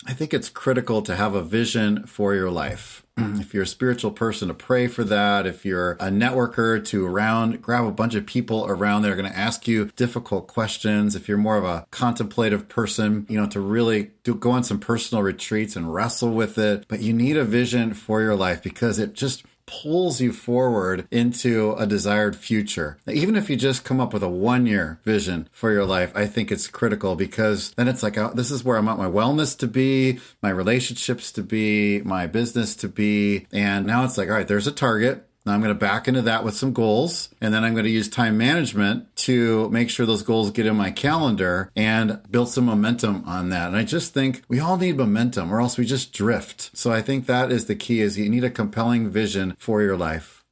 I think it's critical to have a vision for your life. If you're a spiritual person, to pray for that. If you're a networker, to grab a bunch of people around that are going to ask you difficult questions. If you're more of a contemplative person, to really go on some personal retreats and wrestle with it. But you need a vision for your life because it just pulls you forward into a desired future. Even if you just come up with a 1-year vision for your life, I think it's critical because then it's like, this is where I want my wellness to be, my relationships to be, my business to be. And now it's like, all right, there's a target. Now I'm going to back into that with some goals, and then I'm going to use time management to make sure those goals get in my calendar and build some momentum on that. And I just think we all need momentum or else we just drift. So I think that is the key, is you need a compelling vision for your life.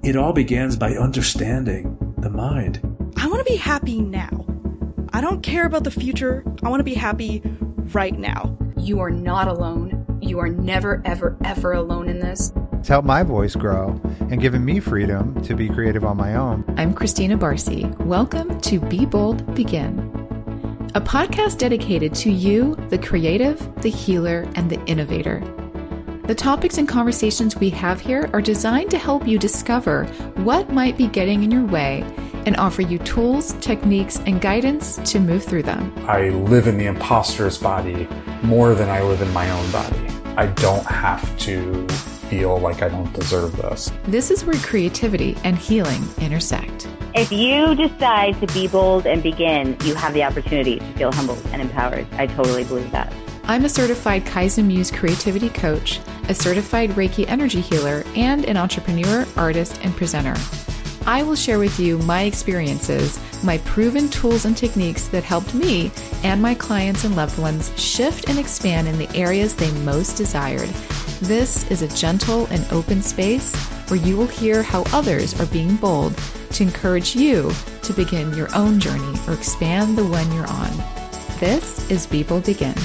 It all begins by understanding the mind. I want to be happy now. I don't care about the future. I want to be happy right now. You are not alone. You are never, ever, ever alone in this. It's helped my voice grow and given me freedom to be creative on my own. I'm Christina Barcy. Welcome to Be Bold, Begin, a podcast dedicated to you, the creative, the healer, and the innovator. The topics and conversations we have here are designed to help you discover what might be getting in your way and offer you tools, techniques, and guidance to move through them. I live in the imposter's body more than I live in my own body. I don't have to feel like I don't deserve this. This is where creativity and healing intersect. If you decide to be bold and begin, you have the opportunity to feel humbled and empowered. I totally believe that. I'm a certified Kaizen Muse creativity coach, a certified Reiki energy healer, and an entrepreneur, artist, and presenter. I will share with you my experiences, my proven tools and techniques that helped me and my clients and loved ones shift and expand in the areas they most desired. This is a gentle and open space where you will hear how others are being bold to encourage you to begin your own journey or expand the one you're on. This is Be Bold, Begin.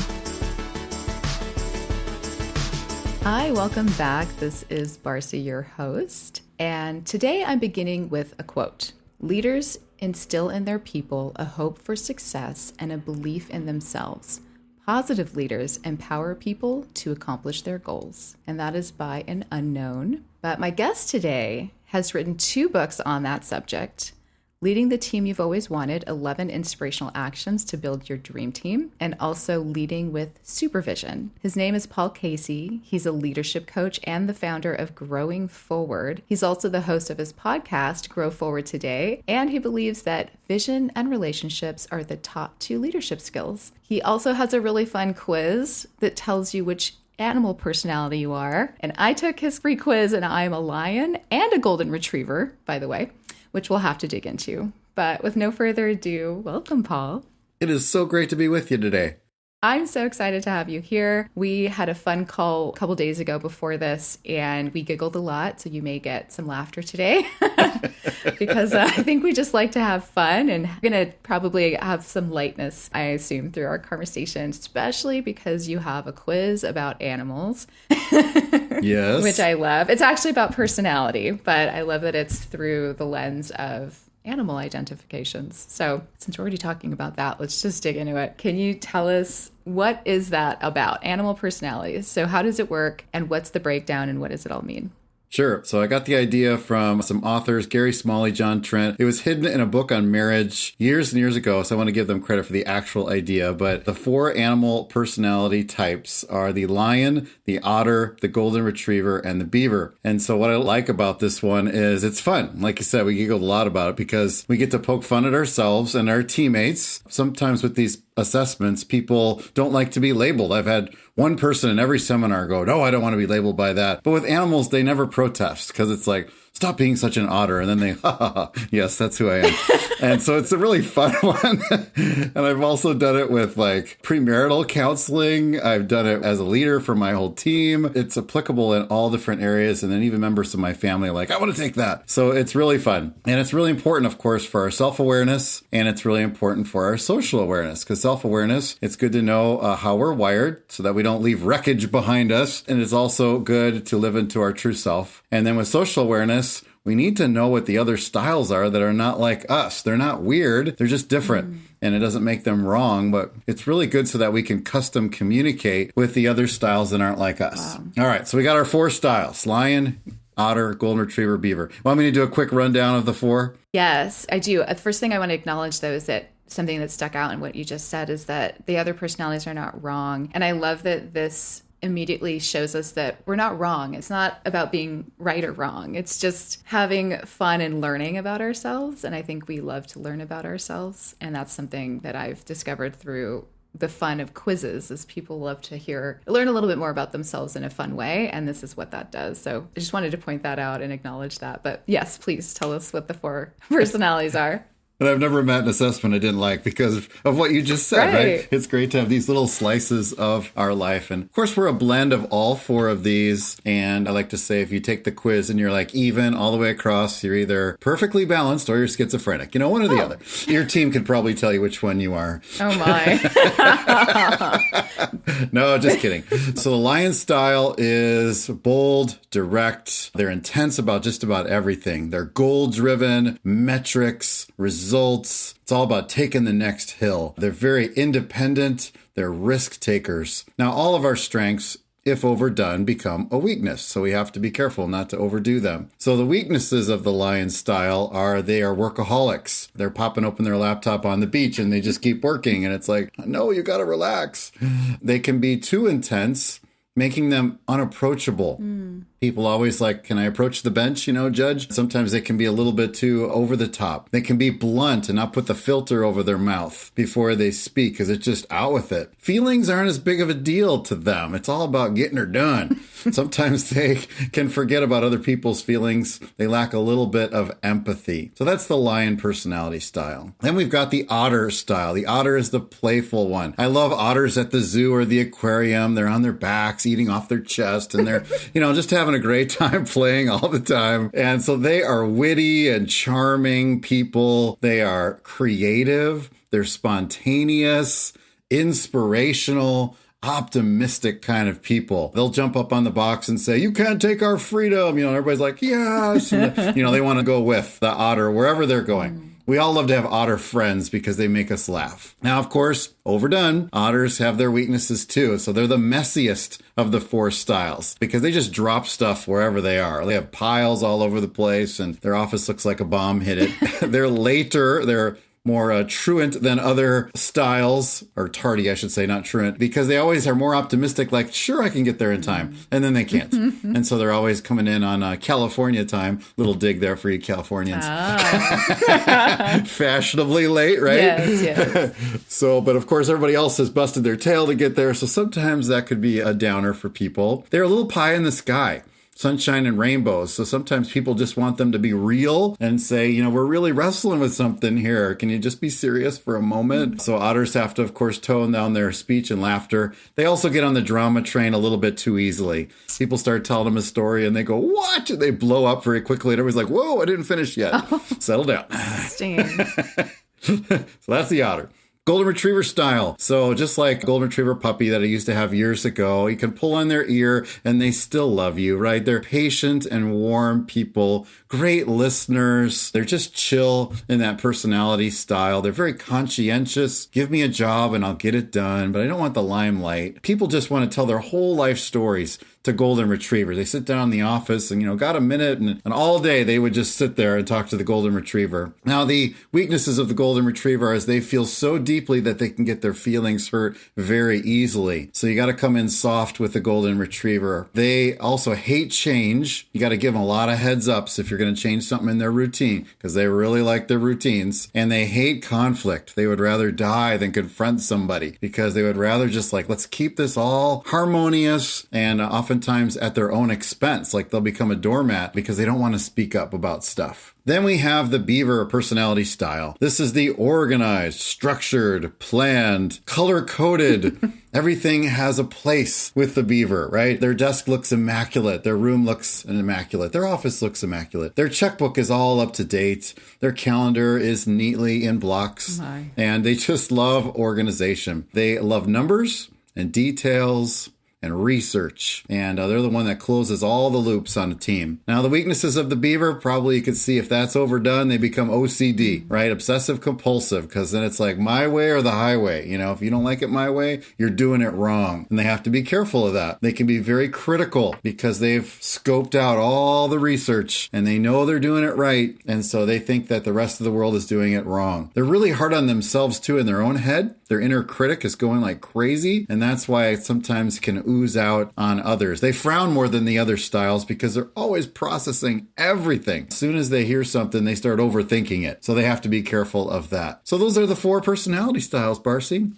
Hi, welcome back. This is Barcy, your host. And today I'm beginning with a quote. Leaders instill in their people a hope for success and a belief in themselves. Positive leaders empower people to accomplish their goals. And that is by an unknown. But my guest today has written 2 books on that subject. Leading the Team You've Always Wanted, 11 Inspirational Actions to Build Your Dream Team, and also Leading with Supervision. His name is Paul Casey. He's a leadership coach and the founder of Growing Forward. He's also the host of his podcast, Grow Forward Today, and he believes that vision and relationships are the top 2 leadership skills. He also has a really fun quiz that tells you which animal personality you are. And I took his free quiz and I'm a lion and a golden retriever, by the way, which we'll have to dig into. But with no further ado, welcome, Paul. It is so great to be with you today. I'm so excited to have you here. We had a fun call a couple days ago before this, and we giggled a lot, so you may get some laughter today because I think we just like to have fun, and we're going to probably have some lightness, I assume, through our conversation, especially because you have a quiz about animals. Yes. Which I love. It's actually about personality, but I love that it's through the lens of animal identifications. So since we're already talking about that, let's just dig into it. Can you tell us, what is that about? Animal personalities. So how does it work, and what's the breakdown, and what does it all mean? Sure. So I got the idea from some authors, Gary Smalley, John Trent. It was hidden in a book on marriage years and years ago, so I want to give them credit for the actual idea. But the 4 animal personality types are the lion, the otter, the golden retriever, and the beaver. And so what I like about this one is it's fun. Like you said, we giggled a lot about it because we get to poke fun at ourselves and our teammates. Sometimes with these assessments, people don't like to be labeled. I've had one person in every seminar go, no, I don't want to be labeled by that. But with animals, they never protest because it's like, stop being such an otter. And then they, ha, ha, ha, yes, that's who I am. And so it's a really fun one. And I've also done it with like premarital counseling. I've done it as a leader for my whole team. It's applicable in all different areas. And then even members of my family are like, I want to take that. So it's really fun. And it's really important, of course, for our self-awareness. And it's really important for our social awareness, because self-awareness, it's good to know how we're wired so that we don't leave wreckage behind us. And it's also good to live into our true self. And then with social awareness, we need to know what the other styles are that are not like us. They're not weird. They're just different. and it doesn't make them wrong, but it's really good so that we can custom communicate with the other styles that aren't like us. Wow. All right, so we got our 4 styles: lion, otter, golden retriever, beaver. Want me to do a quick rundown of the 4? Yes, I do. The first thing I want to acknowledge, though, is that something that stuck out in what you just said is that the other personalities are not wrong. And I love that this immediately shows us that we're not wrong. It's not about being right or wrong. It's just having fun and learning about ourselves. And I think we love to learn about ourselves. And that's something that I've discovered through the fun of quizzes, is people love to learn a little bit more about themselves in a fun way. And this is what that does. So I just wanted to point that out and acknowledge that. But yes, please tell us what the 4 personalities are. And I've never met an assessment I didn't like because of what you just said, right? It's great to have these little slices of our life. And of course, we're a blend of all 4 of these. And I like to say, if you take the quiz and you're like even all the way across, you're either perfectly balanced or you're schizophrenic. You know, one or the other. Your team could probably tell you which one you are. Oh, my. No, just kidding. So the lion style is bold, direct. They're intense about just about everything. They're goal-driven, metrics, results. It's all about taking the next hill. They're very independent. They're risk takers. Now, all of our strengths, if overdone, become a weakness. So we have to be careful not to overdo them. So the weaknesses of the lion style are they are workaholics. They're popping open their laptop on the beach and they just keep working. And it's like, no, you got to relax. They can be too intense, making them unapproachable. People always like, can I approach the bench, Judge? Sometimes they can be a little bit too over the top. They can be blunt and not put the filter over their mouth before they speak because it's just out with it. Feelings aren't as big of a deal to them. It's all about getting her done. Sometimes they can forget about other people's feelings. They lack a little bit of empathy. So that's the lion personality style. Then we've got the otter style. The otter is the playful one. I love otters at the zoo or the aquarium. They're on their backs, eating off their chest, and they're, just having a great time playing all the time. And so they are witty and charming people. They are creative. They're spontaneous, inspirational, optimistic kind of people. They'll jump up on the box and say, you can't take our freedom. Everybody's like, yes. And, they want to go with the otter wherever they're going. We all love to have otter friends because they make us laugh. Now, of course, overdone, otters have their weaknesses too. So they're the messiest of the 4 styles because they just drop stuff wherever they are. They have piles all over the place and their office looks like a bomb hit it. They're later. They're more truant than other styles, or tardy, I should say, not truant, because they always are more optimistic, like, sure, I can get there in time. And then they can't. And so they're always coming in on California time. Little dig there for you Californians. Fashionably late, right? Yes. So, but of course, everybody else has busted their tail to get there. So sometimes that could be a downer for people. They're a little pie in the sky. Sunshine and rainbows. So sometimes people just want them to be real and say, we're really wrestling with something here. Can you just be serious for a moment? So otters have to, of course, tone down their speech and laughter. They also get on the drama train a little bit too easily. People start telling them a story and they go, what? And they blow up very quickly. And everybody's like, whoa, I didn't finish yet. Settle down. So that's the otter. Golden Retriever style. So just like Golden Retriever puppy that I used to have years ago, you can pull on their ear and they still love you, right? They're patient and warm people, great listeners. They're just chill in that personality style. They're very conscientious. Give me a job and I'll get it done, but I don't want the limelight. People just want to tell their whole life stories to Golden Retrievers. They sit down in the office and, got a minute and all day they would just sit there and talk to the Golden Retriever. Now, the weaknesses of the Golden Retriever is they feel so deeply that they can get their feelings hurt very easily. So you got to come in soft with the Golden Retriever. They also hate change. You got to give them a lot of heads ups if you're going to change something in their routine because they really like their routines. And they hate conflict. They would rather die than confront somebody because they would rather just let's keep this all harmonious and oftentimes at their own expense. Like they'll become a doormat because they don't want to speak up about stuff. Then we have the beaver personality style. This is the organized, structured, planned, color-coded. Everything has a place with the beaver, right? Their desk looks immaculate. Their room looks immaculate. Their office looks immaculate. Their checkbook is all up to date. Their calendar is neatly in blocks. And they just love organization. They love numbers and details and research. And they're the one that closes all the loops on a team. Now, the weaknesses of the beaver, probably you could see if that's overdone, they become OCD, right? Obsessive compulsive, because then it's like my way or the highway. You know, if you don't like it my way, you're doing it wrong. And they have to be careful of that. They can be very critical because they've scoped out all the research and they know they're doing it right. And so they think that the rest of the world is doing it wrong. They're really hard on themselves too in their own head. Their inner critic is going like crazy. And that's why it sometimes can ooze out on others. They frown more than the other styles because they're always processing everything. As soon as they hear something, they start overthinking it. So they have to be careful of that. So those are the 4 personality styles, Barcy.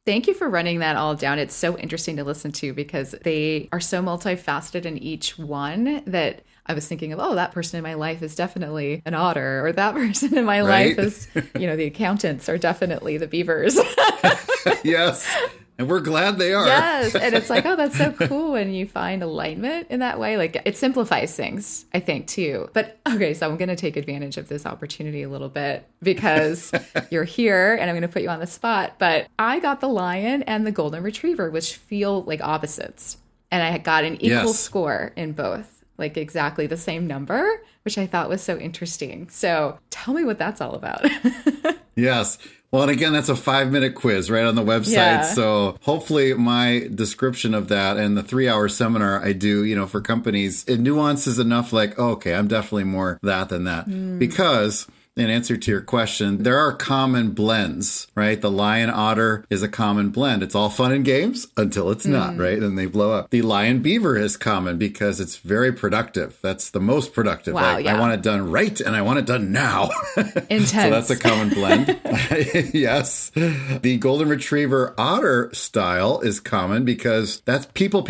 Thank you for running that all down. It's so interesting to listen to because they are so multifaceted in each one that I was thinking of, oh, that person in my life is definitely an otter, or that person in my life is, the accountants are definitely the beavers. Yes. And we're glad they are. Yes. And it's like, oh, that's so cool when you find alignment in that way. Like it simplifies things, I think, too. But okay, so I'm going to take advantage of this opportunity a little bit because you're here and I'm going to put you on the spot. But I got the lion and the golden retriever, which feel like opposites. And I got an equal score in both, like exactly the same number, which I thought was so interesting. So tell me what that's all about. Yes. Well, and again, that's a 5-minute quiz right on the website. Yeah. So hopefully my description of that and the 3-hour seminar I do, for companies, it nuances enough like, oh, okay, I'm definitely more that than that. Because in answer to your question, there are common blends, right? The lion otter is a common blend. It's all fun and games until it's not, right? And they blow up. The lion beaver is common because it's very productive. That's the most productive. Wow, I want it done right and I want it done now. Intense. So that's a common blend. Yes. The golden retriever otter style is common because that's people.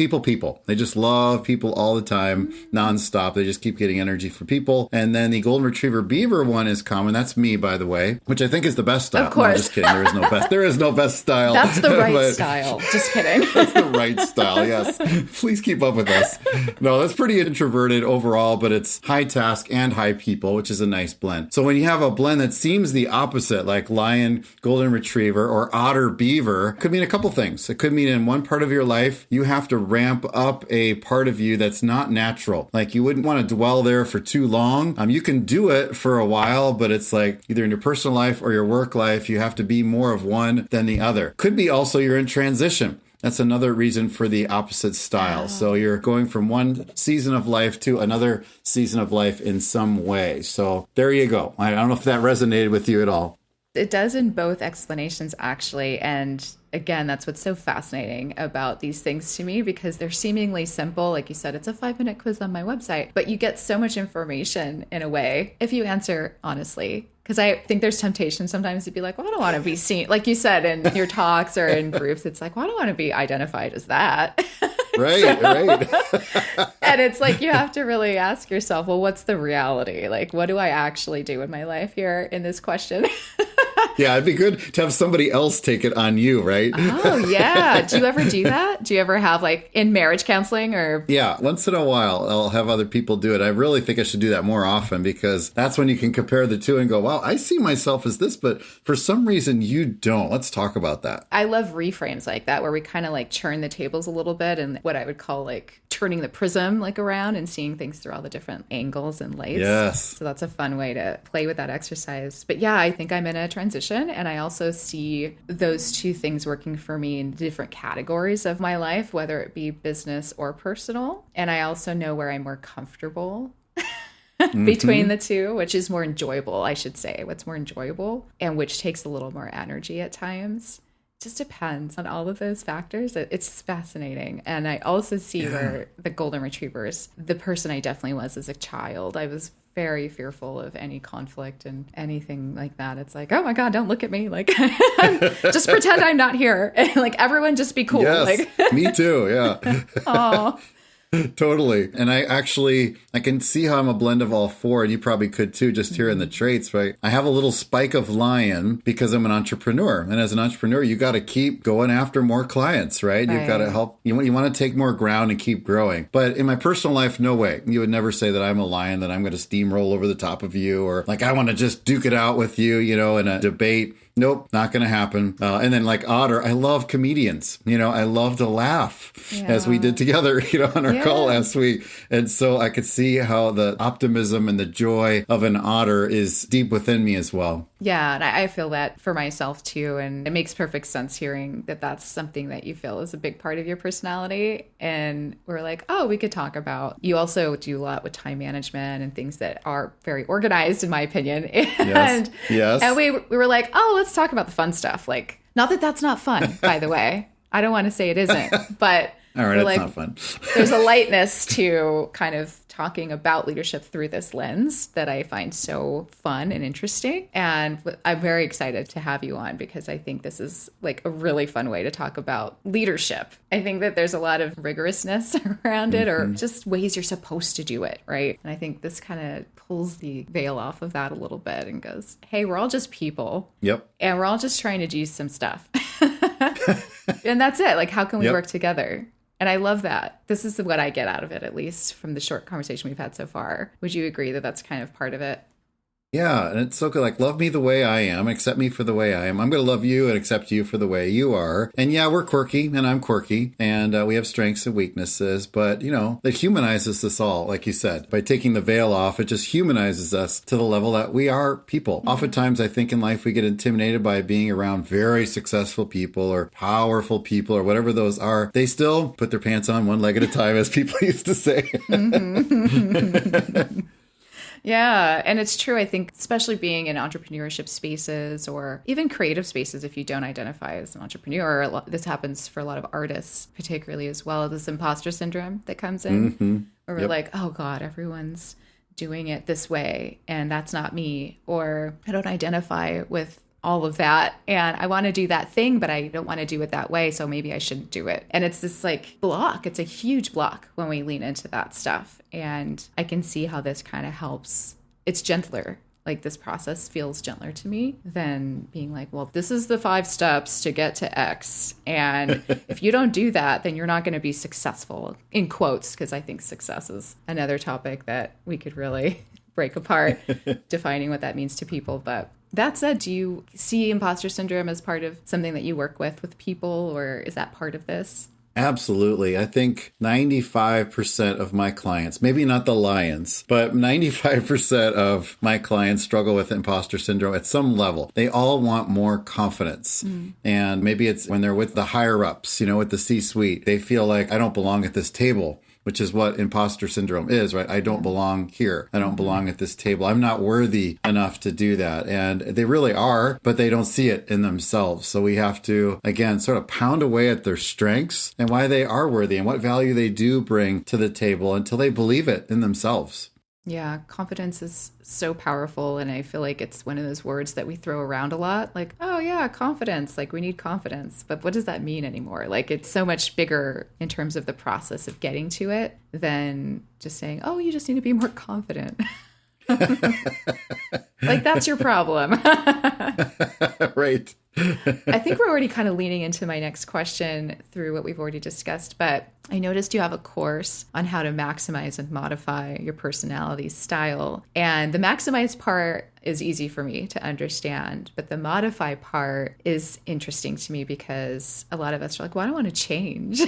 They just love people all the time, nonstop. They just keep getting energy from people. And then the golden retriever beaver one is common. That's me, by the way, which I think is the best style. Of course. No, I'm just kidding. There is no best. There is no best style. That's the right style. Just kidding. That's the right style. Yes. Please keep up with us. No, that's pretty introverted overall, but it's high task and high people, which is a nice blend. So when you have a blend that seems the opposite, like lion, golden retriever, or otter beaver, it could mean a couple things. It could mean in one part of your life, you have to ramp up a part of you that's not natural. Like you wouldn't want to dwell there for too long. You can do it for a while, but it's like either in your personal life or your work life, you have to be more of one than the other. Could be also you're in transition. That's another reason for the opposite style. Oh. So you're going from one season of life to another season of life in some way. So there you go. I don't know if that resonated with you at all. It does in both explanations, actually. And again, that's what's so fascinating about these things to me, because they're seemingly simple. Like you said, it's a 5-minute quiz on my website, but you get so much information in a way if you answer honestly. Because I think there's temptation sometimes to be like, well, I don't want to be seen. Like you said, in your talks or in groups, it's like, well, I don't want to be identified as that. Right, right. And it's like, you have to really ask yourself, well, what's the reality? Like, what do I actually do in my life here in this question? Yeah, it'd be good to have somebody else take it on you, right? Oh, yeah. Do you ever do that? Do you ever have like in marriage counseling or? Yeah, once in a while, I'll have other people do it. I really think I should do that more often because that's when you can compare the two and go, wow, I see myself as this, but for some reason you don't. Let's talk about that. I love reframes like that where we kind of like turn the tables a little bit and what I would call like turning the prism like around and seeing things through all the different angles and lights. Yes. So that's a fun way to play with that exercise. But yeah, I think I'm in a transition. And I also see those two things working for me in different categories of my life, whether it be business or personal. And I also know where I'm more comfortable between the two, which is more enjoyable, I should say. What's more enjoyable and which takes a little more energy at times. Just depends on all of those factors. It's fascinating. And I also see where the golden retrievers, the person I definitely was as a child, I was very fearful of any conflict and anything like that. It's like, oh my God, don't look at me. Like, just pretend I'm not here. And like, everyone just be cool. Yes, like, me too. Yeah. Oh. Totally. And I can see how I'm a blend of all four, and you probably could too, just here in the traits, right? I have a little spike of lion because I'm an entrepreneur. And as an entrepreneur, you got to keep going after more clients, right? You've got to help. You want to take more ground and keep growing. But in my personal life, no way. You would never say that I'm a lion, that I'm going to steamroll over the top of you, or like I want to just duke it out with you, in a debate. Nope, not going to happen. And then like Otter, I love comedians. I love to laugh as we did together, on our call last week. And so I could see how the optimism and the joy of an otter is deep within me as well. Yeah, and I feel that for myself too. And it makes perfect sense hearing that that's something that you feel is a big part of your personality. And we're like, oh, we could talk about. You also do a lot with time management and things that are very organized, in my opinion. And, yes. And we were like, oh, let's talk about the fun stuff. Like, not that that's not fun, by the way. I don't want to say it isn't, but all right, it's not fun. There's a lightness to kind of talking about leadership through this lens that I find so fun and interesting. And I'm very excited to have you on because I think this is like a really fun way to talk about leadership. I think that there's a lot of rigorousness around it or just ways you're supposed to do it, right? And I think this kind of pulls the veil off of that a little bit and goes, hey, we're all just people. Yep. And we're all just trying to do some stuff. And that's it. Like, how can we work together? And I love that. This is what I get out of it, at least from the short conversation we've had so far. Would you agree that that's kind of part of it? Yeah, and it's so good. Like, love me the way I am, accept me for the way I am. I'm going to love you and accept you for the way you are. And yeah, we're quirky, and I'm quirky, and we have strengths and weaknesses. But, that humanizes us all, like you said. By taking the veil off, it just humanizes us to the level that we are people. Mm-hmm. Oftentimes, I think in life, we get intimidated by being around very successful people or powerful people or whatever those are. They still put their pants on one leg at a time, as people used to say. Mm-hmm. Yeah. And it's true. I think, especially being in entrepreneurship spaces or even creative spaces, if you don't identify as an entrepreneur, this happens for a lot of artists, particularly as well, this imposter syndrome that comes in where we're like, oh God, everyone's doing it this way and that's not me, or I don't identify with all of that and I want to do that thing, but I don't want to do it that way. So maybe I shouldn't do it. And it's this like block. It's a huge block when we lean into that stuff. And I can see how this kind of helps. It's gentler. Like this process feels gentler to me than being like, well, this is the 5 steps to get to X. And if you don't do that, then you're not going to be successful, in quotes, because I think success is another topic that we could really break apart, defining what that means to people. But that said, do you see imposter syndrome as part of something that you work with people, or is that part of this? Absolutely. I think 95% of my clients, maybe not the lions, but 95% of my clients struggle with imposter syndrome at some level. They all want more confidence. And maybe it's when they're with the higher ups, with the C-suite, they feel like I don't belong at this table, which is what imposter syndrome is, right? I don't belong here. I don't belong at this table. I'm not worthy enough to do that. And they really are, but they don't see it in themselves. So we have to, again, sort of pound away at their strengths and why they are worthy and what value they do bring to the table until they believe it in themselves. Yeah, confidence is so powerful. And I feel like it's one of those words that we throw around a lot. Like, oh yeah, confidence. Like we need confidence. But what does that mean anymore? Like it's so much bigger in terms of the process of getting to it than just saying, oh, you just need to be more confident. Like that's your problem. Right. I think we're already kind of leaning into my next question through what we've already discussed, but I noticed you have a course on how to maximize and modify your personality style. And the maximize part is easy for me to understand, but the modify part is interesting to me because a lot of us are like, well, I don't want to change.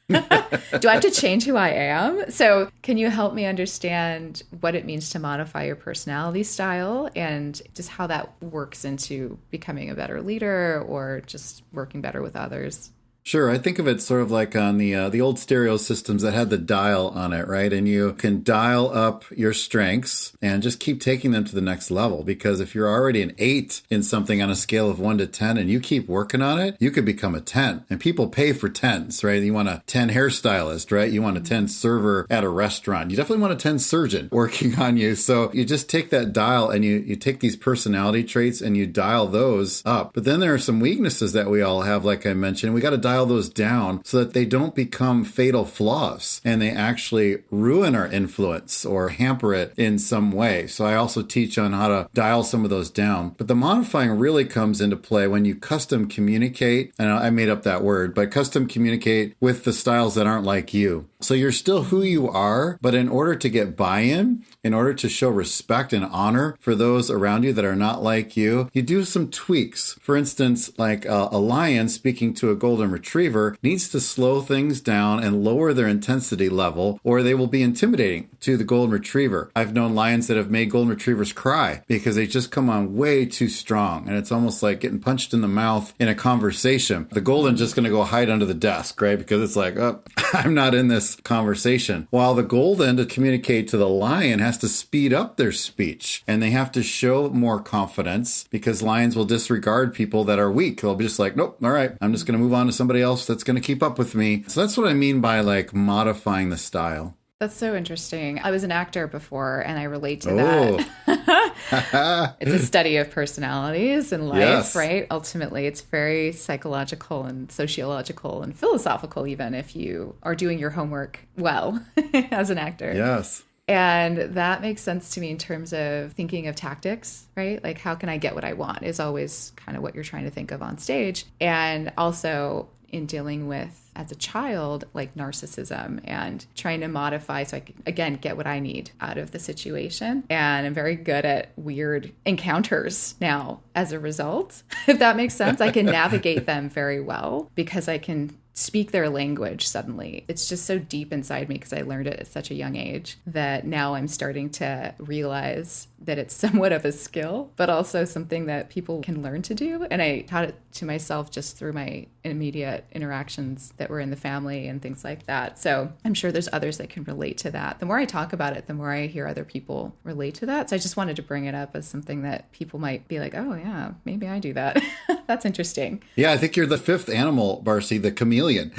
Do I have to change who I am? So can you help me understand what it means to modify your personality style and just how that works into becoming a better leader or just working better with others? Sure. I think of it sort of like on the old stereo systems that had the dial on it, right? And you can dial up your strengths and just keep taking them to the next level. Because if you're already an 8 in something on a scale of 1 to 10 and you keep working on it, you could become a 10. And people pay for 10s, right? You want a 10 hairstylist, right? You want a 10 server at a restaurant. You definitely want a 10 surgeon working on you. So you just take that dial and you take these personality traits and you dial those up. But then there are some weaknesses that we all have, like I mentioned. We got to dial those down so that they don't become fatal flaws and they actually ruin our influence or hamper it in some way. So I also teach on how to dial some of those down. But the modifying really comes into play when you custom communicate, and I made up that word, but custom communicate with the styles that aren't like you. So you're still who you are, but in order to get buy-in, in order to show respect and honor for those around you that are not like you do some tweaks. For instance, like a lion speaking to a golden retriever needs to slow things down and lower their intensity level, or they will be intimidating to the golden retriever. I've known lions that have made golden retrievers cry because they just come on way too strong. And it's almost like getting punched in the mouth in a conversation. The golden's just going to go hide under the desk, right? Because it's like, oh, I'm not in this conversation. While the golden, to communicate to the lion, has to speed up their speech. And they have to show more confidence because lions will disregard people that are weak. They'll be just like, nope, all right, I'm just going to move on to somebody else that's going to keep up with me. So that's what I mean by like modifying the style. That's so interesting. I was an actor before, and I relate to that. It's a study of personalities and life, yes. Right? Ultimately, it's very psychological and sociological and philosophical, even if you are doing your homework well as an actor. Yes. And that makes sense to me in terms of thinking of tactics, right? Like, how can I get what I want is always kind of what you're trying to think of on stage. And also in dealing with, as a child, like narcissism and trying to modify so I can, again, get what I need out of the situation. And I'm very good at weird encounters now as a result. If that makes sense, I can navigate them very well because I can speak their language suddenly. It's just so deep inside me because I learned it at such a young age that now I'm starting to realize that it's somewhat of a skill, but also something that people can learn to do. And I taught it to myself just through my immediate interactions that were in the family and things like that. So I'm sure there's others that can relate to that. The more I talk about it, the more I hear other people relate to that. So I just wanted to bring it up as something that people might be like, oh yeah, maybe I do that. That's interesting. Yeah, I think you're the fifth animal, Barcy, the chameleon.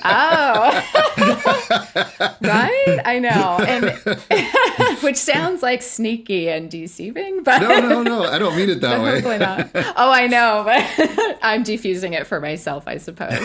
Oh, right? I know. And which sounds like sneaky and deceiving, but no, I don't mean it that way. Hopefully not. Oh, I know, but I'm diffusing it for myself, I suppose,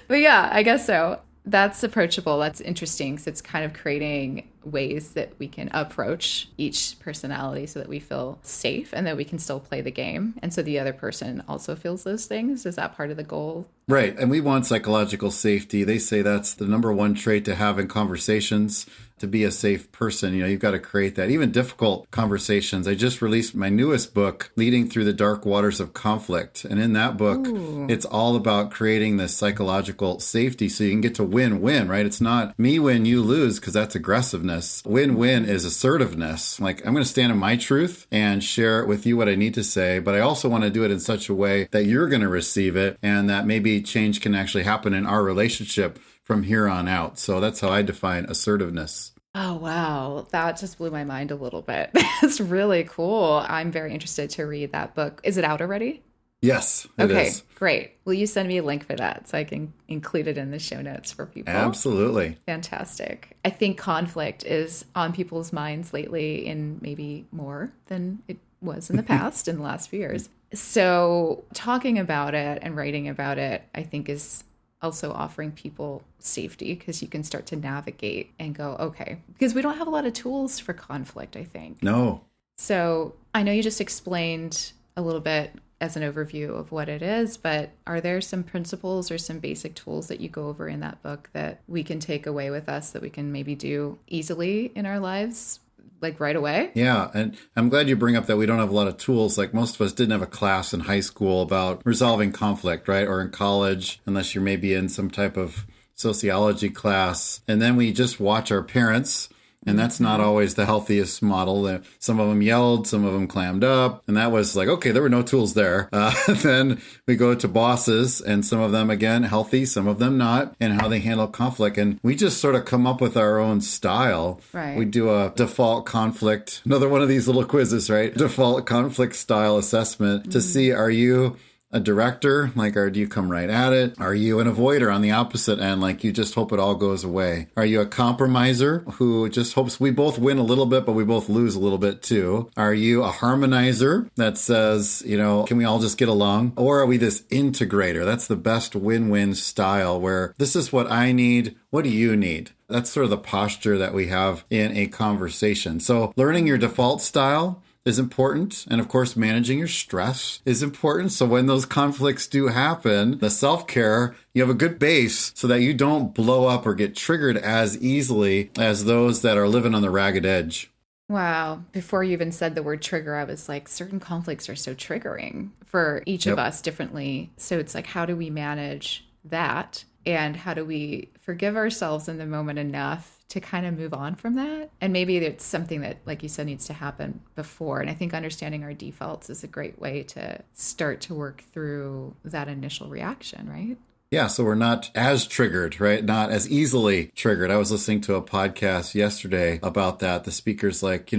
But yeah, I guess so. That's approachable. That's interesting because it's kind of creating ways that we can approach each personality so that we feel safe and that we can still play the game. And so the other person also feels those things. Is that part of the goal? Right. And we want psychological safety. They say that's the number one trait to have in conversations. To be a safe person, you've got to create that. Even difficult conversations. I just released my newest book, Leading Through the Dark Waters of Conflict. And in that book, It's all about creating this psychological safety so you can get to win-win, right? It's not me win, you lose, because that's aggressiveness. Win-win is assertiveness. Like, I'm going to stand in my truth and share with you what I need to say, but I also want to do it in such a way that you're going to receive it and that maybe change can actually happen in our relationship from here on out. So that's how I define assertiveness. Oh, wow. That just blew my mind a little bit. That's really cool. I'm very interested to read that book. Is it out already? Yes, it is. Okay, great. Will you send me a link for that so I can include it in the show notes for people? Absolutely. Fantastic. I think conflict is on people's minds lately in maybe more than it was in the past in the last few years. So talking about it and writing about it, I think is also offering people safety because you can start to navigate and go, okay, because we don't have a lot of tools for conflict, I think. No. So I know you just explained a little bit as an overview of what it is, but are there some principles or some basic tools that you go over in that book that we can take away with us that we can maybe do easily in our lives? Like right away? Yeah. And I'm glad you bring up that we don't have a lot of tools. Like most of us didn't have a class in high school about resolving conflict, right? Or in college, unless you're maybe in some type of sociology class. And then we just watch our parents. And that's not always the healthiest model. Some of them yelled, some of them clammed up. And that was like, okay, there were no tools there. Then we go to bosses and some of them, again, healthy, some of them not, and how they handle conflict. And we just sort of come up with our own style. Right. We do a default conflict, another one of these little quizzes, right? Default conflict style assessment to see, are you a director? Like, or do you come right at it? Are you an avoider on the opposite end? Like, you just hope it all goes away. Are you a compromiser who just hopes we both win a little bit, but we both lose a little bit too? Are you a harmonizer that says, can we all just get along? Or are we this integrator? That's the best win-win style where this is what I need. What do you need? That's sort of the posture that we have in a conversation. So learning your default style is important. And of course, managing your stress is important. So when those conflicts do happen, the self-care, you have a good base so that you don't blow up or get triggered as easily as those that are living on the ragged edge. Wow. Before you even said the word trigger, I was like, certain conflicts are so triggering for each of us differently. So it's like, how do we manage that? And how do we forgive ourselves in the moment enough to kind of move on from that? And maybe it's something that, like you said, needs to happen before. And I think understanding our defaults is a great way to start to work through that initial reaction, right? Yeah, so we're not as triggered, right? Not as easily triggered. I was listening to a podcast yesterday about that. The speaker's like,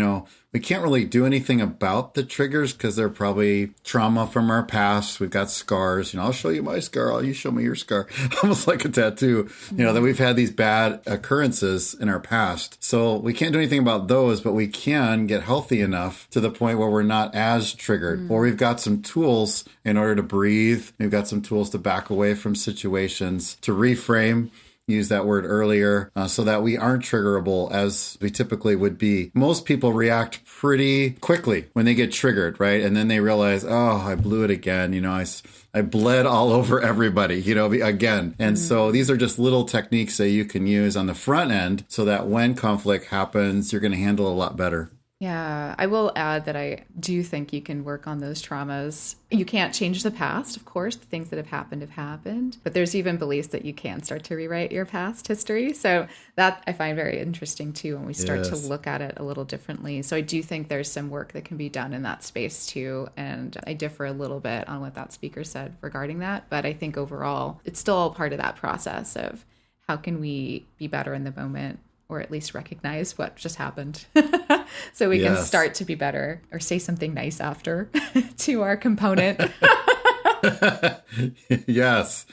we can't really do anything about the triggers because they're probably trauma from our past. We've got scars. I'll show you my scar. You show me your scar. Almost like a tattoo, that we've had these bad occurrences in our past. So we can't do anything about those, but we can get healthy enough to the point where we're not as triggered. Or we've got some tools in order to breathe. We've got some tools to back away from situations, to reframe. Used that word earlier, so that we aren't triggerable as we typically would be. Most people react pretty quickly when they get triggered, right? And then they realize, oh, I blew it again. I bled all over everybody, again. And so these are just little techniques that you can use on the front end so that when conflict happens, you're going to handle it a lot better. Yeah, I will add that I do think you can work on those traumas. You can't change the past, of course. The things that have happened. But there's even beliefs that you can start to rewrite your past history. So that I find very interesting, too, when we start to look at it a little differently. So I do think there's some work that can be done in that space, too. And I differ a little bit on what that speaker said regarding that. But I think overall, it's still all part of that process of how can we be better in the moment, or at least recognize what just happened so we can start to be better, or say something nice after to our component. Yes.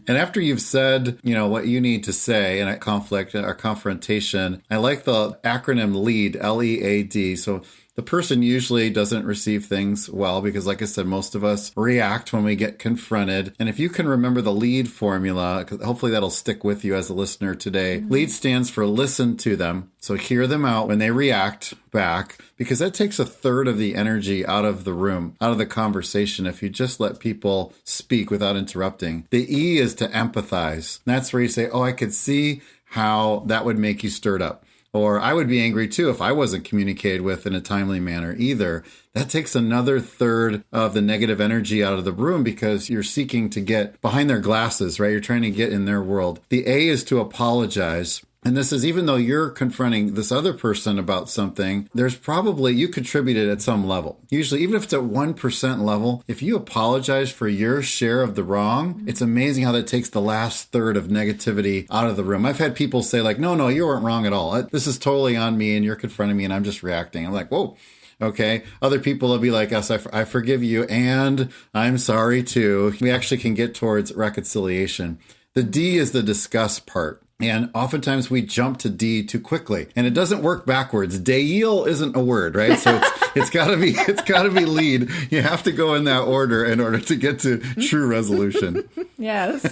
And after you've said, what you need to say in a conflict or confrontation, I like the acronym LEAD, LEAD. So the person usually doesn't receive things well because, like I said, most of us react when we get confronted. And if you can remember the LEAD formula, hopefully that'll stick with you as a listener today. LEAD stands for listen to them. So hear them out when they react back, because that takes a third of the energy out of the room, out of the conversation, if you just let people speak without interrupting. The E is to empathize. That's where you say, oh, I could see how that would make you stirred up. Or I would be angry too if I wasn't communicated with in a timely manner either. That takes another third of the negative energy out of the room because you're seeking to get behind their glasses, right? You're trying to get in their world. The A is to apologize. And this is even though you're confronting this other person about something, there's probably you contributed at some level. Usually, even if it's at 1% level, if you apologize for your share of the wrong, it's amazing how that takes the last third of negativity out of the room. I've had people say like, no, you weren't wrong at all. This is totally on me and you're confronting me and I'm just reacting. I'm like, whoa. Okay. Other people will be like us. I forgive you and I'm sorry too. We actually can get towards reconciliation. The D is the discuss part. And oftentimes we jump to D too quickly, and it doesn't work backwards. Deal isn't a word, right? So it's gotta be lead. You have to go in that order in order to get to true resolution. Yes.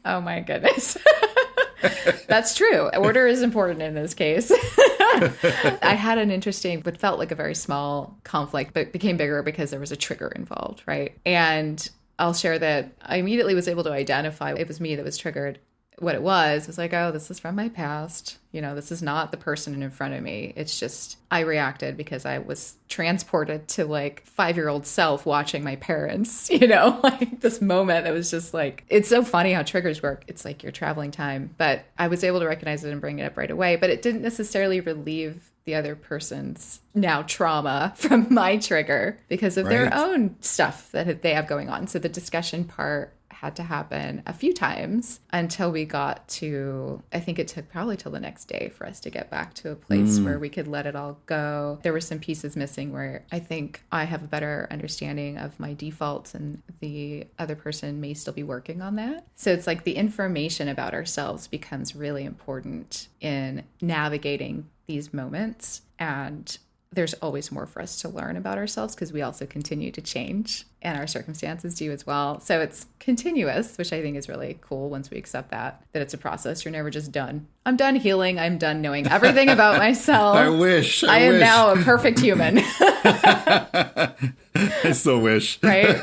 Oh my goodness. That's true. Order is important in this case. I had an interesting, what felt like a very small conflict, but became bigger because there was a trigger involved, right? And I'll share that I immediately was able to identify it was me that was triggered. What it was like, oh, this is from my past. This is not the person in front of me. It's just I reacted because I was transported to like 5-year-old self watching my parents, like this moment that was just like, it's so funny how triggers work. It's like your traveling time. But I was able to recognize it and bring it up right away. But it didn't necessarily relieve the other person's now trauma from my trigger because of their own stuff that they have going on. So the discussion part had to happen a few times until we got to, I think it took probably till the next day for us to get back to a place where we could let it all go. There were some pieces missing where I think I have a better understanding of my defaults and the other person may still be working on that. So it's like the information about ourselves becomes really important in navigating these moments. And there's always more for us to learn about ourselves because we also continue to change and our circumstances do as well. So it's continuous, which I think is really cool once we accept that it's a process. You're never just done. I'm done healing. I'm done knowing everything about myself. I wish. I am now a perfect human. I still wish. Right?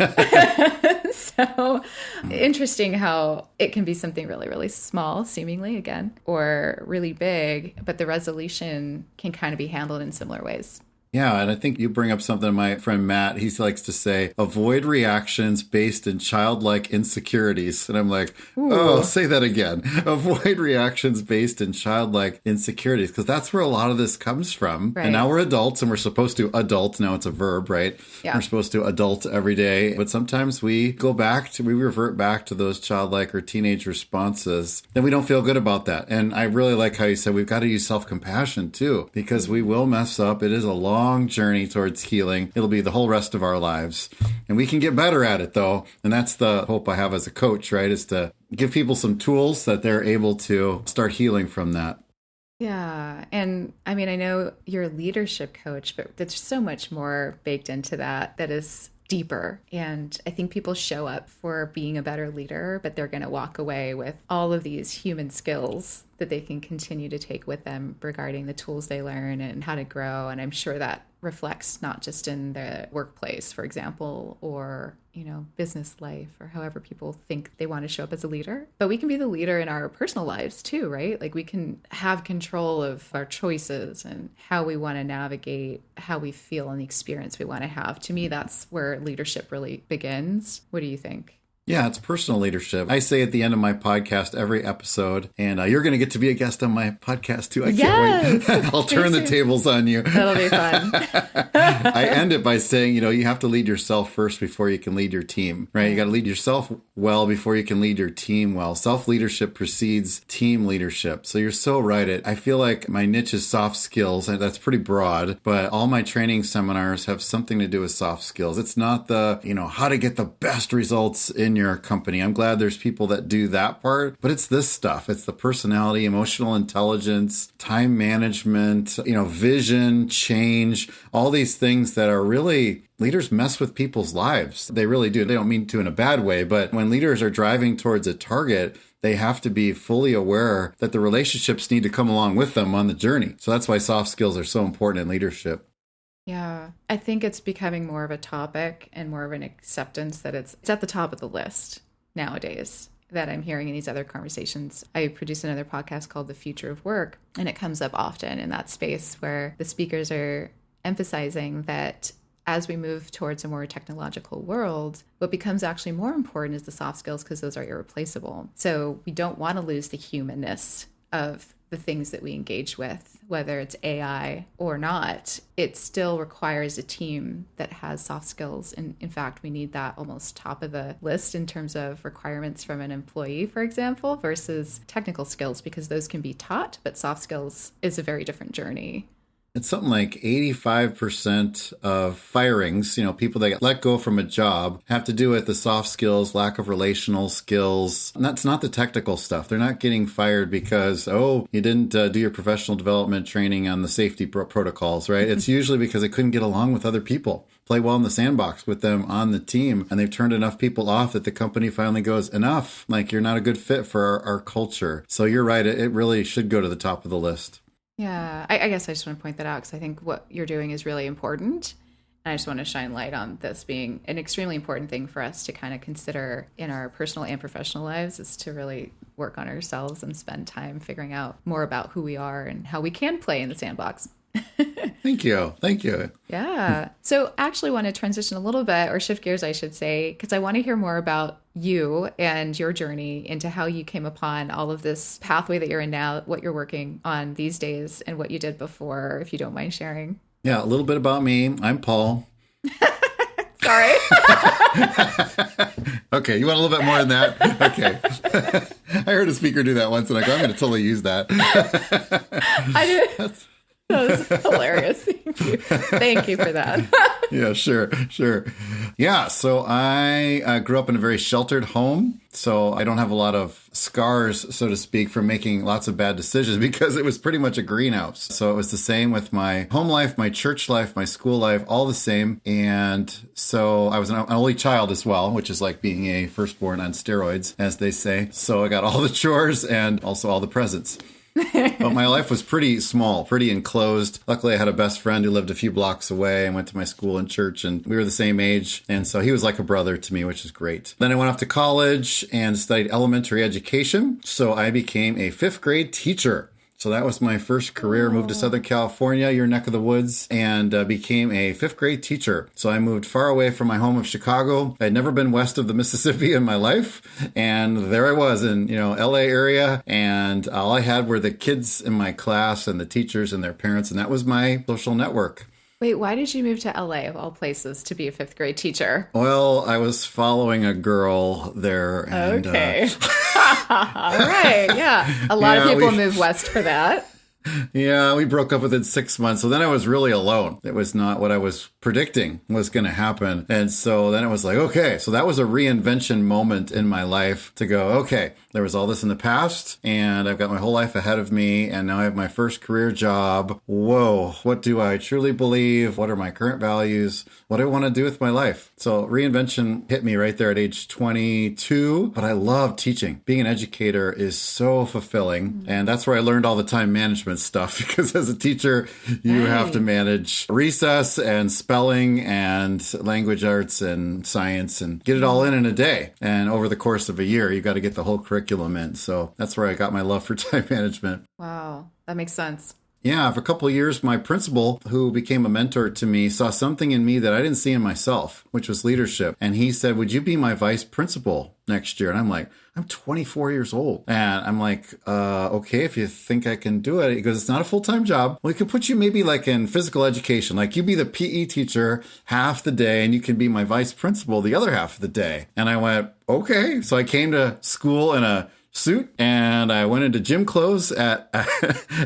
So interesting how it can be something really, really small, seemingly, again, or really big, but the resolution can kind of be handled in similar ways. Yeah, and I think you bring up something my friend Matt, he likes to say, avoid reactions based in childlike insecurities. And I'm like, oh, say that again. Avoid reactions based in childlike insecurities, because that's where a lot of this comes from. Right. And now we're adults and we're supposed to adult. Now it's a verb, right? Yeah. We're supposed to adult every day. But sometimes we revert back to those childlike or teenage responses. Then we don't feel good about that. And I really like how you said we've got to use self-compassion too, because we will mess up. It is a long journey towards healing. It'll be the whole rest of our lives. And we can get better at it though. And that's the hope I have as a coach, right? Is to give people some tools that they're able to start healing from that. Yeah. And I mean, I know you're a leadership coach, but there's so much more baked into that is deeper. And I think people show up for being a better leader, but they're going to walk away with all of these human skills that they can continue to take with them regarding the tools they learn and how to grow. And I'm sure that reflects not just in the workplace, for example, or, business life, or however people think they want to show up as a leader. But we can be the leader in our personal lives too, right? Like we can have control of our choices and how we want to navigate, how we feel, and the experience we want to have. To me, that's where leadership really begins. What do you think? Yeah, it's personal leadership. I say at the end of my podcast every episode, and you're going to get to be a guest on my podcast too. I can't wait. I'll turn the tables on you. That'll be fun. I end it by saying, you have to lead yourself first before you can lead your team, right? You got to lead yourself well before you can lead your team well. Self-leadership precedes team leadership. So you're so right. I feel like my niche is soft skills, and that's pretty broad, but all my training seminars have something to do with soft skills. It's not the, how to get the best results in your company. I'm glad there's people that do that part, but it's this stuff. It's the personality, emotional intelligence, time management, vision, change, all these things that are really, leaders mess with people's lives. They really do. They don't mean to in a bad way, but when leaders are driving towards a target, they have to be fully aware that the relationships need to come along with them on the journey. So that's why soft skills are so important in leadership. Yeah, I think it's becoming more of a topic and more of an acceptance that it's at the top of the list nowadays that I'm hearing in these other conversations. I produce another podcast called The Future of Work, and it comes up often in that space where the speakers are emphasizing that as we move towards a more technological world, what becomes actually more important is the soft skills because those are irreplaceable. So we don't want to lose the humanness of the things that we engage with, whether it's AI or not. It still requires a team that has soft skills. And in fact, we need that almost top of the list in terms of requirements from an employee, for example, versus technical skills, because those can be taught, but soft skills is a very different journey. It's something like 85% of firings, people that get let go from a job have to do with the soft skills, lack of relational skills. And that's not the technical stuff. They're not getting fired because, you didn't do your professional development training on the safety protocols, right? It's usually because they couldn't get along with other people, play well in the sandbox with them on the team. And they've turned enough people off that the company finally goes, enough, like you're not a good fit for our culture. So you're right. It really should go to the top of the list. Yeah, I guess I just want to point that out because I think what you're doing is really important. And I just want to shine light on this being an extremely important thing for us to kind of consider in our personal and professional lives, is to really work on ourselves and spend time figuring out more about who we are and how we can play in the sandbox. Thank you. Yeah. So actually want to transition a little bit, or shift gears, I should say, because I want to hear more about you and your journey into how you came upon all of this pathway that you're in now, what you're working on these days, and what you did before, if you don't mind sharing. Yeah, a little bit about me. I'm Paul. Sorry. Okay, you want a little bit more than that? Okay. I heard a speaker do that once, and I go, I'm going to totally use that. I did. That was hilarious. Thank you. Thank you for that. Yeah, sure. Yeah, so I grew up in a very sheltered home. So I don't have a lot of scars, so to speak, from making lots of bad decisions because it was pretty much a greenhouse. So it was the same with my home life, my church life, my school life, all the same. And so I was an only child as well, which is like being a firstborn on steroids, as they say. So I got all the chores and also all the presents. But my life was pretty small, pretty enclosed. Luckily, I had a best friend who lived a few blocks away and went to my school and church, and we were the same age. And so he was like a brother to me, which is great. Then I went off to college and studied elementary education. So I became a 5th grade teacher. So that was my first career. Moved to Southern California, your neck of the woods, and became a 5th grade teacher. So I moved far away from my home of Chicago. I'd never been west of the Mississippi in my life. And there I was in, LA area. And all I had were the kids in my class and the teachers and their parents. And that was my social network. Wait, why did you move to LA of all places to be a 5th grade teacher? Well, I was following a girl there. And, okay. All right. Yeah. A lot of people move west for that. Yeah, we broke up within 6 months. So then I was really alone. It was not what I was predicting was going to happen. And so then it was like, okay, so that was a reinvention moment in my life to go, okay, there was all this in the past and I've got my whole life ahead of me. And now I have my first career job. Whoa, what do I truly believe? What are my current values? What do I want to do with my life? So reinvention hit me right there at age 22. But I love teaching. Being an educator is so fulfilling. And that's where I learned all the time management stuff, because as a teacher, you have to manage recess and spelling and language arts and science and get it all in a day. And over the course of a year, you got to get the whole curriculum in. So that's where I got my love for time management. Wow, that makes sense. Yeah, for a couple of years, my principal, who became a mentor to me, saw something in me that I didn't see in myself, which was leadership. And he said, would you be my vice principal next year? And I'm like, I'm 24 years old. And I'm like, okay, if you think I can do it. He goes, it's not a full-time job. We could put you maybe like in physical education. Like you be the PE teacher half the day and you can be my vice principal the other half of the day. And I went, okay. So I came to school in a suit and I went into gym clothes at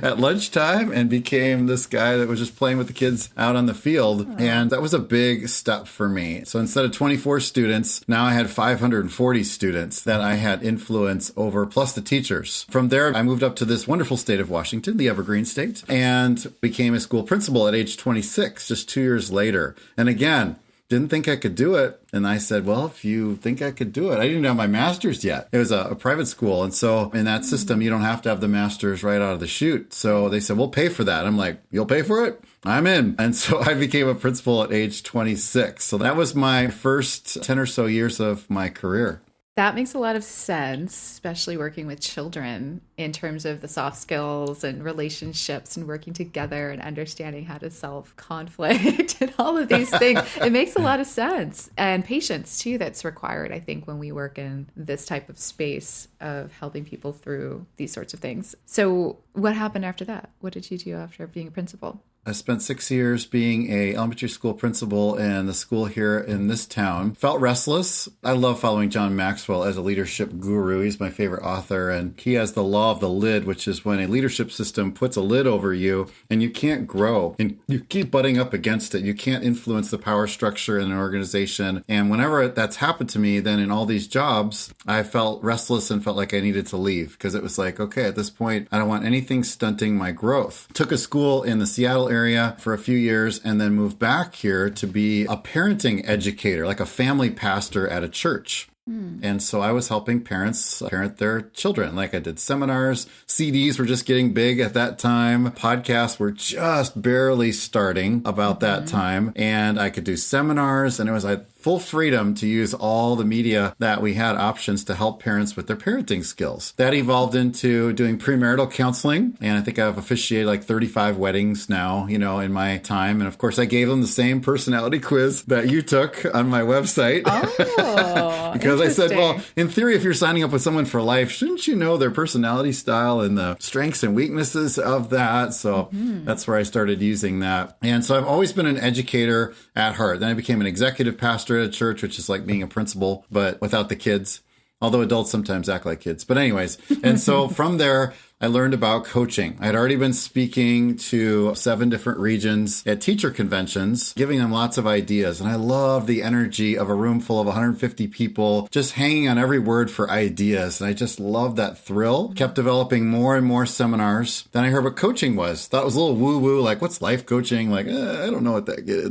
lunchtime and became this guy that was just playing with the kids out on the field. And that was a big step for me. So instead of 24 students, now I had 540 students that I had influence over, plus the teachers. From there, I moved up to this wonderful state of Washington, the Evergreen State, and became a school principal at age 26, just 2 years later. And again, didn't think I could do it. And I said, well, if you think I could do it, I didn't even have my master's yet. It was a private school. And so in that system, you don't have to have the master's right out of the chute. So they said, we'll pay for that. I'm like, you'll pay for it? I'm in. And so I became a principal at age 26. So that was my first 10 or so years of my career. That makes a lot of sense, especially working with children in terms of the soft skills and relationships and working together and understanding how to solve conflict and all of these things. It makes a lot of sense. And patience, too, that's required, I think, when we work in this type of space of helping people through these sorts of things. So what happened after that? What did you do after being a principal? I spent 6 years being a elementary school principal in the school here in this town. Felt restless. I love following John Maxwell as a leadership guru. He's my favorite author, and he has the law of the lid, which is when a leadership system puts a lid over you and you can't grow and you keep butting up against it. You can't influence the power structure in an organization. And whenever that's happened to me, then in all these jobs, I felt restless and felt like I needed to leave because it was like, okay, at this point, I don't want anything stunting my growth. Took a school in the Seattle area for a few years and then moved back here to be a parenting educator, like a family pastor at a church. And so I was helping parents parent their children. Like I did seminars, CDs were just getting big at that time. Podcasts were just barely starting about that time. And I could do seminars and it was like full freedom to use all the media that we had options to help parents with their parenting skills. That evolved into doing premarital counseling. And I think I've officiated like 35 weddings now, in my time. And of course, I gave them the same personality quiz that you took on my website. Oh, because I said, well, in theory, if you're signing up with someone for life, shouldn't you know their personality style and the strengths and weaknesses of that? So that's where I started using that. And so I've always been an educator at heart. Then I became an executive pastor at a church, which is like being a principal, but without the kids. Although adults sometimes act like kids. But anyways, and so from there, I learned about coaching. I'd already been speaking to 7 different regions at teacher conventions, giving them lots of ideas. And I love the energy of a room full of 150 people, just hanging on every word for ideas. And I just love that thrill. Kept developing more and more seminars. Then I heard what coaching was. Thought it was a little woo-woo, like what's life coaching? Like, I don't know what that is.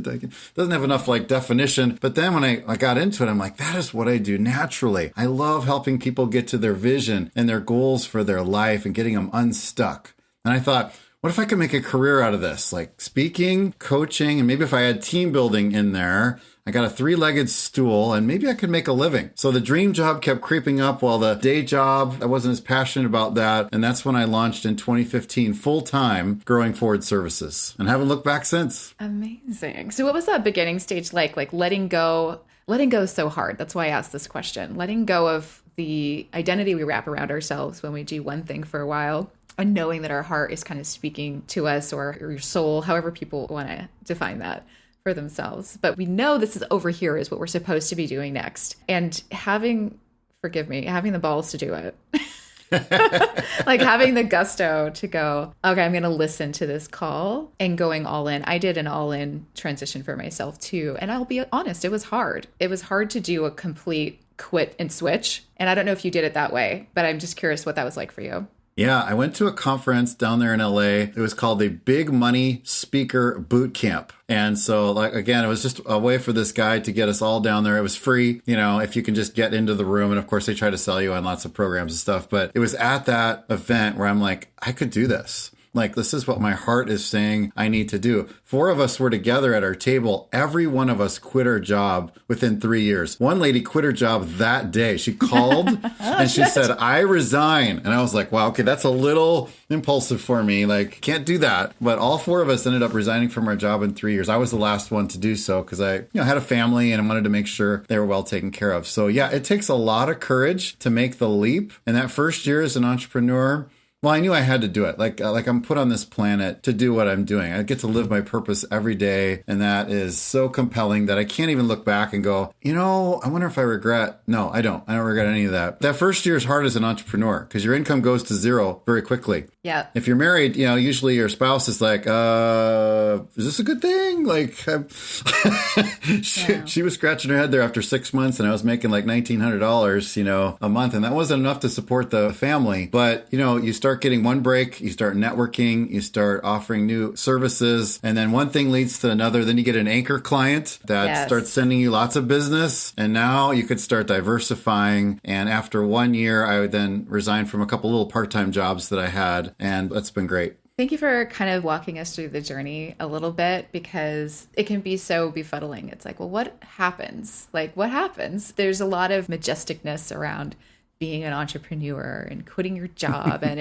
Doesn't have enough like definition. But then when I got into it, I'm like, that is what I do naturally. I love helping people get to their vision and their goals for their life and getting them unstuck. And I thought, what if I could make a career out of this? Like speaking, coaching, and maybe if I had team building in there, I got a 3-legged stool and maybe I could make a living. So the dream job kept creeping up while the day job, I wasn't as passionate about that. And that's when I launched in 2015 full-time Growing Forward Services and haven't looked back since. Amazing. So what was that beginning stage like? Like letting go is so hard. That's why I asked this question. Letting go of the identity we wrap around ourselves when we do one thing for a while and knowing that our heart is kind of speaking to us or your soul, however people want to define that for themselves. But we know this is over here is what we're supposed to be doing next. And having the balls to do it. Like having the gusto to go, okay, I'm going to listen to this call and going all in. I did an all in transition for myself too. And I'll be honest, it was hard. It was hard to do a complete quit and switch. And I don't know if you did it that way, but I'm just curious what that was like for you. Yeah, I went to a conference down there in LA. It was called the Big Money Speaker Boot Camp. And so, like, again, it was just a way for this guy to get us all down there. It was free, if you can just get into the room. And of course, they try to sell you on lots of programs and stuff. But it was at that event where I'm like, I could do this. Like, this is what my heart is saying I need to do. 4 of us were together at our table. Every one of us quit our job within 3 years. One lady quit her job that day. She called and she said, I resign. And I was like, wow, okay, that's a little impulsive for me. Like, can't do that. But all 4 of us ended up resigning from our job in 3 years. I was the last one to do so because I had a family and I wanted to make sure they were well taken care of. So yeah, it takes a lot of courage to make the leap. And that first year as an entrepreneur, well, I knew I had to do it. Like I'm put on this planet to do what I'm doing. I get to live my purpose every day. And that is so compelling that I can't even look back and go, I wonder if I regret. No, I don't. I don't regret any of that. That first year is hard as an entrepreneur because your income goes to 0 very quickly. Yeah. If you're married, usually your spouse is like, is this a good thing? Like, she was scratching her head there after 6 months and I was making like $1,900, a month. And that wasn't enough to support the family. But, you start getting one break, you start networking, you start offering new services, and then one thing leads to another. Then you get an anchor client that starts sending you lots of business, and now you could start diversifying. And after 1 year, I would then resign from a couple little part-time jobs that I had, and that's been great. Thank you for kind of walking us through the journey a little bit because it can be so befuddling. It's like, well, what happens? Like, what happens? There's a lot of majesticness around being an entrepreneur and quitting your job. And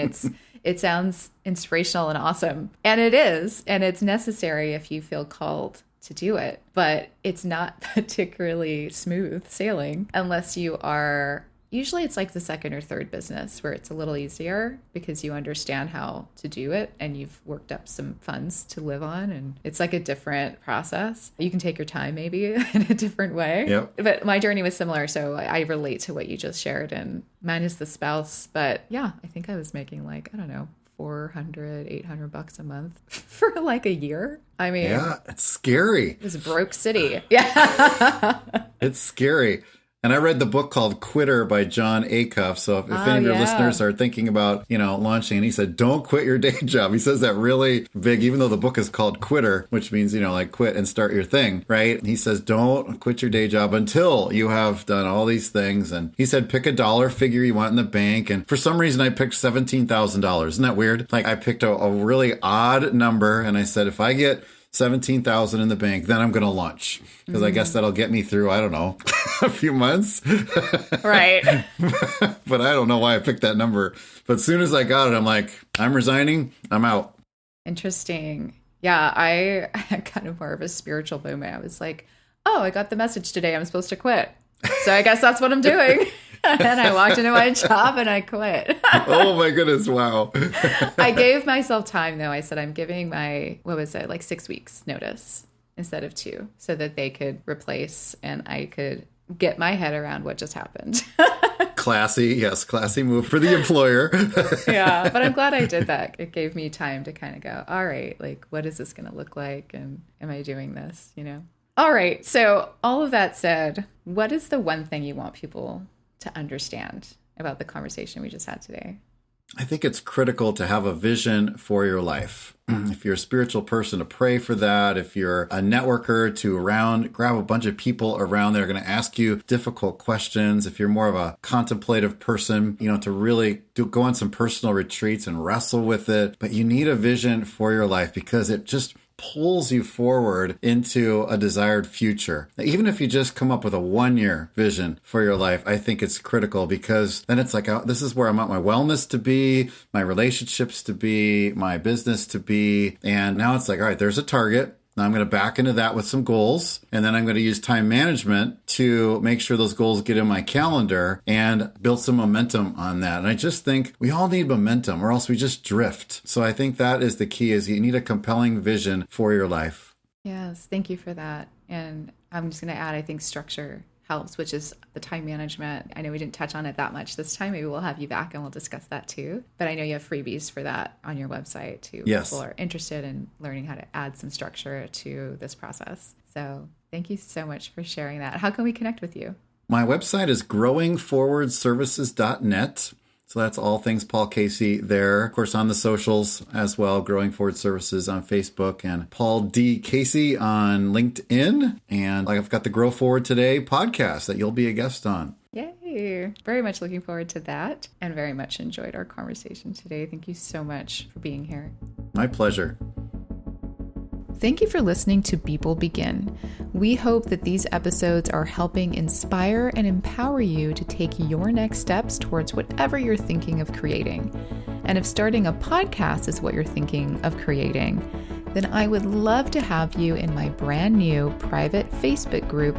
it sounds inspirational and awesome. And it is. And it's necessary if you feel called to do it. But it's not particularly smooth sailing unless you are. Usually it's like the second or third business where it's a little easier because you understand how to do it and you've worked up some funds to live on. And it's like a different process. You can take your time maybe in a different way. Yep. But my journey was similar. So I relate to what you just shared and mine is the spouse. But yeah, I think I was making like, I don't know, $400, $800 a month for like a year. I mean, yeah, it's scary. It was a broke city. Yeah. It's scary. And I read the book called Quitter by John Acuff. So if any of your listeners are thinking about, launching, and he said, don't quit your day job. He says that really big, even though the book is called Quitter, which means, like quit and start your thing, right? He says, don't quit your day job until you have done all these things. And he said, pick a dollar figure you want in the bank. And for some reason, I picked $17,000. Isn't that weird? Like I picked a really odd number. And I said, if I get $17,000 in the bank, then I'm going to launch because I guess that'll get me through, I don't know, a few months. Right. But I don't know why I picked that number. But as soon as I got it, I'm like, I'm resigning. I'm out. Interesting. Yeah. I had kind of more of a spiritual moment. I was like, oh, I got the message today. I'm supposed to quit. So I guess that's what I'm doing. And I walked into my job and I quit. Oh my goodness. Wow. I gave myself time though. I said, I'm giving my, 6 weeks notice instead of 2 so that they could replace and I could get my head around what just happened. Classy. Yes. Classy move for the employer. Yeah. But I'm glad I did that. It gave me time to kind of go, all right, like, what is this going to look like? And am I doing this? All right. So all of that said, what is the one thing you want people to understand about the conversation we just had today? I think it's critical to have a vision for your life. If you're a spiritual person, to pray for that. If you're a networker, to grab a bunch of people around that are going to ask you difficult questions. If you're more of a contemplative person, to really go on some personal retreats and wrestle with it. But you need a vision for your life because it just pulls you forward into a desired future. Even if you just come up with a 1-year vision for your life, I think it's critical because then it's like, this is where I want my wellness to be, my relationships to be, my business to be. And now it's like, all right, there's a target. Now I'm going to back into that with some goals, and then I'm going to use time management to make sure those goals get in my calendar and build some momentum on that. And I just think we all need momentum or else we just drift. So I think that is the key, is you need a compelling vision for your life. Yes, thank you for that. And I'm just going to add, I think structure helps, which is the time management. I know we didn't touch on it that much this time. Maybe we'll have you back and we'll discuss that too. But I know you have freebies for that on your website too. Yes. People are interested in learning how to add some structure to this process. So thank you so much for sharing that. How can we connect with you? My website is growingforwardservices.net. So that's all things Paul Casey there. Of course, on the socials as well, Growing Forward Services on Facebook and Paul D. Casey on LinkedIn. And I've got the Grow Forward Today podcast that you'll be a guest on. Yay. Very much looking forward to that and very much enjoyed our conversation today. Thank you so much for being here. My pleasure. Thank you for listening to People Begin. We hope that these episodes are helping inspire and empower you to take your next steps towards whatever you're thinking of creating. And if starting a podcast is what you're thinking of creating, then I would love to have you in my brand new private Facebook group,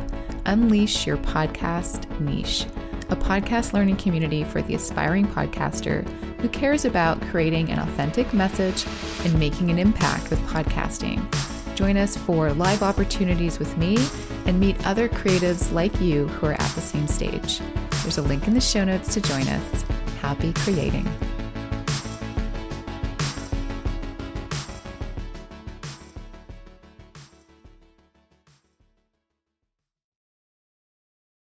Unleash Your Podcast Niche, a podcast learning community for the aspiring podcaster who cares about creating an authentic message and making an impact with podcasting. Join us for live opportunities with me and meet other creatives like you who are at the same stage. There's a link in the show notes to join us. Happy creating.